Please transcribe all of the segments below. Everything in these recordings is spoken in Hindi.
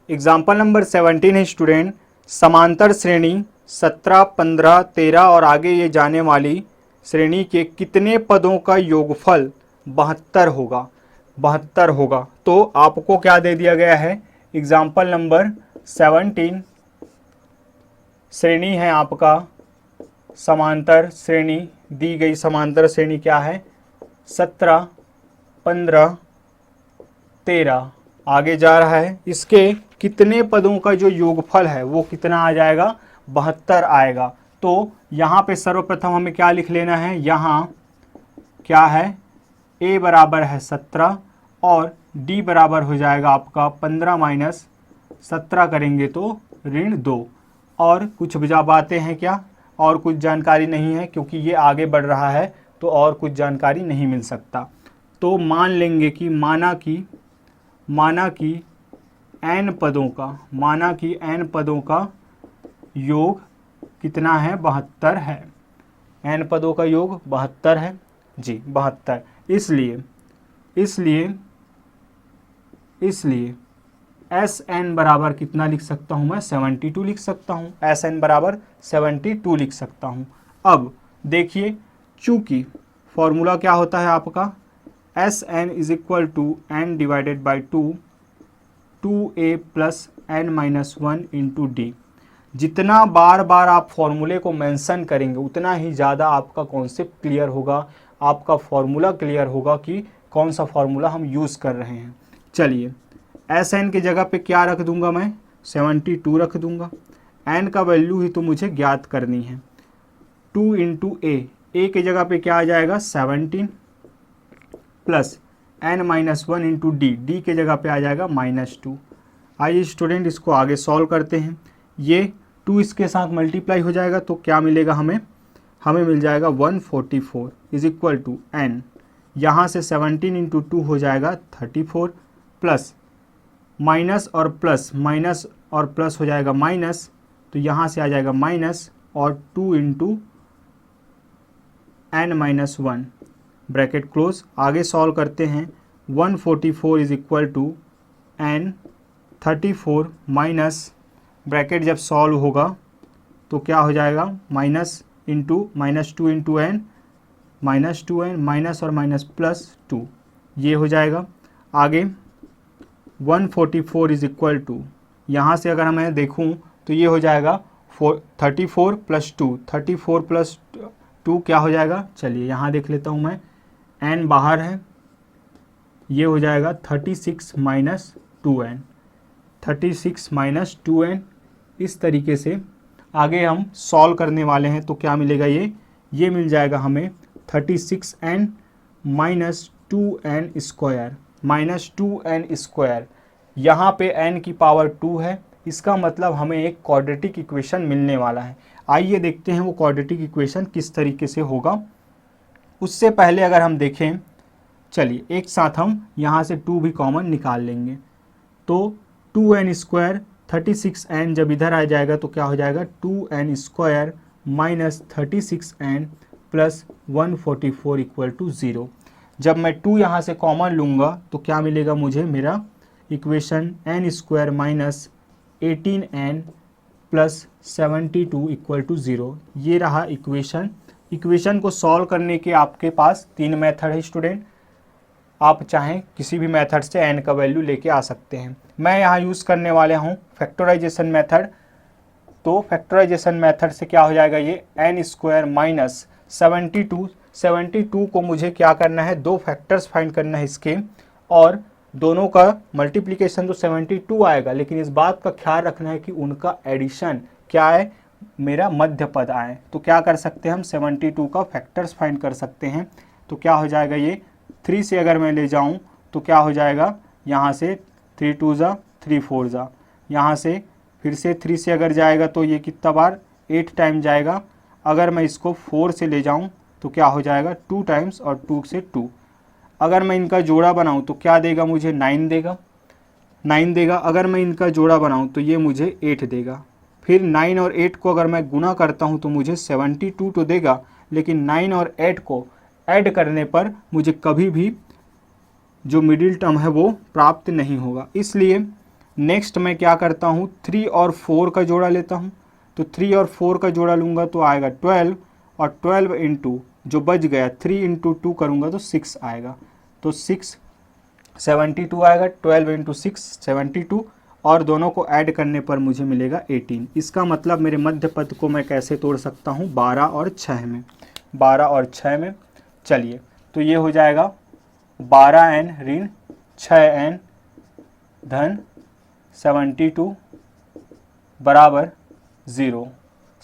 एग्जाम्पल नंबर 17 है स्टूडेंट, समांतर श्रेणी 17, 15, 13 और आगे ये जाने वाली श्रेणी के कितने पदों का योगफल 72 होगा। 72 होगा। तो आपको क्या दे दिया गया है, एग्जाम्पल नंबर 17 श्रेणी है आपका समांतर श्रेणी, दी गई समांतर श्रेणी क्या है 17, 15, 13 आगे जा रहा है। इसके कितने पदों का जो योगफल है वो कितना आ जाएगा, 72 आएगा। तो यहाँ पे सर्वप्रथम हमें क्या लिख लेना है, यहाँ क्या है a बराबर है 17 और d बराबर हो जाएगा आपका 15 माइनस 17 करेंगे तो -2। और कुछ बजा बातें हैं क्या, और कुछ जानकारी नहीं है, क्योंकि ये आगे बढ़ रहा है तो और कुछ जानकारी नहीं मिल सकता। तो मान लेंगे कि माना कि n पदों का योग कितना है, 72 है। n पदों का योग 72 है जी, 72। इसलिए Sn बराबर कितना लिख सकता हूँ मैं, 72 लिख सकता हूँ। Sn बराबर 72 लिख सकता हूँ। अब देखिए, चूंकि फॉर्मूला क्या होता है आपका, Sn is equal to n divided by 2a plus n-1 into d. जितना बार बार आप फॉर्मूले को मेंशन करेंगे उतना ही ज़्यादा आपका कॉन्सेप्ट क्लियर होगा, आपका फॉर्मूला क्लियर होगा कि कौन सा फॉर्मूला हम यूज़ कर रहे हैं। चलिए, Sn की जगह पे क्या रख दूंगा मैं, 72 रख दूंगा। n का वैल्यू ही तो मुझे ज्ञात करनी है। 2 इंटू a की जगह पे क्या आ जाएगा 17 प्लस n-1 इंटू डी के जगह पे आ जाएगा -2। आइए स्टूडेंट इसको आगे सॉल्व करते हैं। ये 2 इसके साथ मल्टीप्लाई हो जाएगा तो क्या मिलेगा हमें मिल जाएगा 144 इज इक्वल टू n, यहाँ से 17 इंटू 2 हो जाएगा 34 प्लस माइनस और प्लस हो जाएगा माइनस, तो यहाँ से आ जाएगा माइनस और 2 इंटू n-1 ब्रैकेट क्लोज। आगे सॉल्व करते हैं। 144 is equal to n 34 minus bracket जब सॉल्व होगा तो क्या हो जाएगा, minus -2 into n -2n minus और माइनस प्लस 2, ये हो जाएगा। आगे 144 इज इक्वल टू, यहाँ से अगर मैं देखूँ तो ये हो जाएगा 34 प्लस 2, 34 प्लस 2 क्या हो जाएगा, चलिए यहाँ देख लेता हूँ मैं, n बाहर है, ये हो जाएगा 36 माइनस 2n, 36 माइनस 2n। इस तरीके से आगे हम सॉल्व करने वाले हैं तो क्या मिलेगा, ये मिल जाएगा हमें 36n माइनस 2n स्क्वायर, यहाँ पे n की पावर 2 है, इसका मतलब हमें एक क्वाड्रेटिक इक्वेशन मिलने वाला है। आइए देखते हैं वो क्वाड्रेटिक इक्वेशन किस तरीके से होगा। उससे पहले अगर हम देखें, चलिए एक साथ हम यहाँ से 2 भी कॉमन निकाल लेंगे, तो 2n स्क्वायर 36n जब इधर आ जाएगा तो क्या हो जाएगा 2n square minus 36n plus 144 equal to 0। जब मैं 2 यहाँ से कॉमन लूँगा तो क्या मिलेगा मुझे, मेरा equation n square minus 18n plus 72 equal to 0। ये रहा इक्वेशन को सॉल्व करने के आपके पास 3 मेथड है स्टूडेंट। आप चाहें किसी भी मेथड से n का वैल्यू लेके आ सकते हैं। मैं यहाँ यूज़ करने वाले हूँ फैक्टराइजेशन मेथड। तो फैक्टराइजेशन मेथड से क्या हो जाएगा, ये n स्क्वायर माइनस 72 को मुझे क्या करना है, 2 फैक्टर्स फाइंड करना है इसके, और दोनों का मल्टीप्लिकेशन तो 72 आएगा, लेकिन इस बात का ख्याल रखना है कि उनका एडिशन क्या है, मेरा मध्य पद आए। तो क्या कर सकते हैं हम, 72 का फैक्टर्स फाइंड कर सकते हैं। तो क्या हो जाएगा, ये 3 से अगर मैं ले जाऊं तो क्या हो जाएगा, यहाँ से 3 2 ज़ा 3 4 ज़ा, यहाँ से फिर से 3 से अगर जाएगा तो ये कितना बार 8 टाइम जाएगा। अगर मैं इसको 4 से ले जाऊं तो क्या हो जाएगा 2 टाइम्स और 2 से 2। अगर मैं इनका जोड़ा बनाऊं तो क्या देगा मुझे, 9 देगा। अगर मैं इनका जोड़ा बनाऊं तो ये मुझे 8 देगा। फिर 9 और 8 को अगर मैं गुना करता हूं तो मुझे 72 तो देगा, लेकिन 9 और 8 को ऐड करने पर मुझे कभी भी जो मिडिल टर्म है वो प्राप्त नहीं होगा। इसलिए नेक्स्ट मैं क्या करता हूँ, 3 और 4 का जोड़ा लेता हूँ। तो 3 और 4 का जोड़ा लूँगा तो आएगा 12, और 12 इंटू जो बच गया 3 इंटू 2 करूँगा तो 6 आएगा। तो 6 72 आएगा, 12 इंटू 6 72, और दोनों को ऐड करने पर मुझे मिलेगा 18। इसका मतलब मेरे मध्य पद को मैं कैसे तोड़ सकता हूँ, 12 और 6 में। 12 और 6 में, चलिए तो ये हो जाएगा 12n ऋण 6n धन 72 बराबर 0।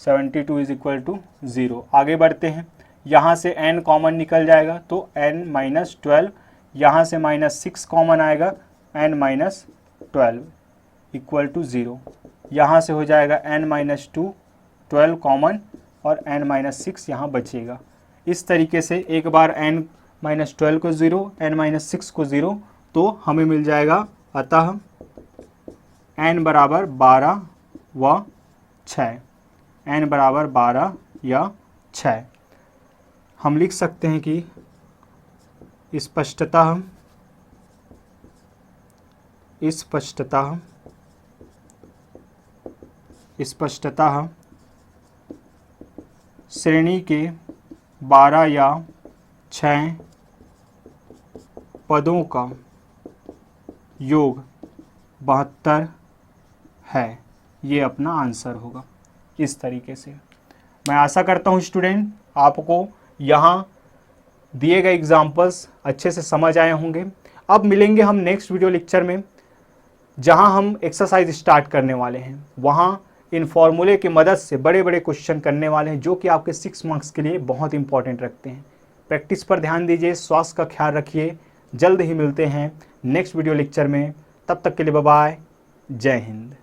72 इज इक्वल टू 0। आगे बढ़ते हैं, यहाँ से n कॉमन निकल जाएगा तो n माइनस 12, यहाँ से -6 कॉमन आएगा, n माइनस 12 इक्वल टू 0। यहाँ से हो जाएगा n माइनस 2, 12 कॉमन, और n माइनस 6 यहाँ बचेगा। इस तरीके से एक बार n माइनस 12 को 0, n माइनस 6 को 0, तो हमें मिल जाएगा, अतः n बराबर 12 व 6, n बराबर 12 या 6। हम लिख सकते हैं कि स्पष्टतः श्रेणी के 12 या 6 पदों का योग 72 है। ये अपना आंसर होगा। इस तरीके से मैं आशा करता हूँ स्टूडेंट आपको यहाँ दिए गए एग्जाम्पल्स अच्छे से समझ आए होंगे। अब मिलेंगे हम नेक्स्ट वीडियो लेक्चर में, जहाँ हम एक्सरसाइज स्टार्ट करने वाले हैं। वहाँ इन फॉर्मूले की मदद से बड़े बड़े क्वेश्चन करने वाले हैं, जो कि आपके 6 मार्क्स के लिए बहुत इंपॉर्टेंट रखते हैं। प्रैक्टिस पर ध्यान दीजिए, स्वास्थ्य का ख्याल रखिए। जल्द ही मिलते हैं नेक्स्ट वीडियो लेक्चर में। तब तक के लिए बाय बाय, जय हिंद।